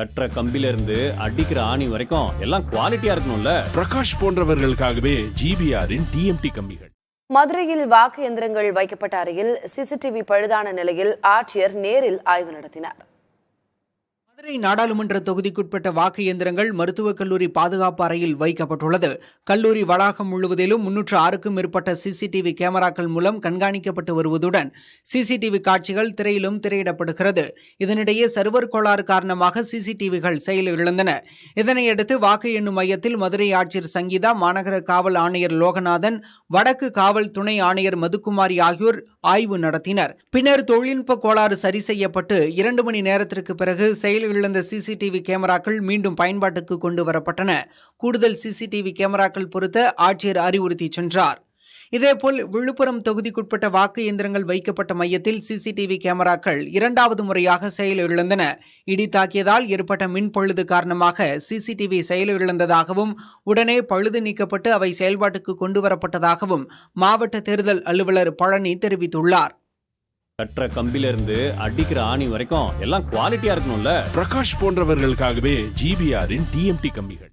கட்டுற கம்பில இருந்து அடிக்கிற ஆணி வரைக்கும் எல்லாம் குவாலிட்டியா இருக்கணும்ல. பிரகாஷ் போன்றவர்களுக்காகவே ஜிபிஆரின் டிஎம்டி கம்பிகள். மதுரையில் வாக்கு எந்திரங்கள் வைக்கப்பட்ட அறையில் சிசிடிவி பழுதான நிலையில் ஆட்சியர் நேரில் ஆய்வு நடத்தினார். மதுரை நாடாளுமன்ற தொகுதிக்குட்பட்ட வாக்கு இயந்திரங்கள் மருத்துவக் கல்லூரி பாதுகாப்பு அறையில் வைக்கப்பட்டுள்ளது. கல்லூரி வளாகம் முழுவதிலும் 306க்கும் மேற்பட்ட சிசிடிவி கேமராக்கள் மூலம் கண்காணிக்கப்பட்டு வருவதுடன் சிசிடிவி காட்சிகள் திரையிலும் திரையிடப்படுகிறது. இதனிடையே சர்வர் கோளாறு காரணமாக சிசிடிவிகள் செயலிழந்தன. இதனையடுத்து வாக்கு எண்ணும் மையத்தில் மதுரை ஆட்சியர் சங்கீதா, மாநகர காவல் ஆணையர் லோகநாதன், வடக்கு காவல் துணை ஆணையர் மதுக்குமாரி ஆகியோர் ஆய்வு நடத்தினர். பின்னர் தொழில்நுட்ப கோளாறு சரி செய்யப்பட்டு 2 மணி நேரத்திற்கு பிறகு செயலிழந்த சிசிடிவி கேமராக்கள் மீண்டும் பயன்பாட்டுக்கு கொண்டு வரப்பட்டன. கூடுதல் சிசிடிவி கேமராக்கள் பொருத்த ஆட்சியர் அறிவுறுத்தி சென்றார். இதேபோல் விழுப்புரம் தொகுதிக்குட்பட்ட வாக்கு இயந்திரங்கள் வைக்கப்பட்ட மையத்தில் சிசிடிவி கேமராக்கள் 2வது முறையாக செயலிழந்தன. இடி தாக்கியதால் ஏற்பட்ட மின் பழுது காரணமாக சிசிடிவி செயலிழந்ததாகவும் உடனே பழுது நீக்கப்பட்டு அவை செயல்பாட்டுக்கு கொண்டு வரப்பட்டதாகவும் மாவட்ட தேர்தல் அலுவலர் பழனி தெரிவித்துள்ளார். கட்டுற கம்பில இருந்து அடிக்கிற ஆணி வரைக்கும் எல்லாம் குவாலிட்டியா இருக்கணும்ல. பிரகாஷ் போன்றவர்களுக்காகவே ஜிபிஆரின் டிஎம்டி கம்பிகள்.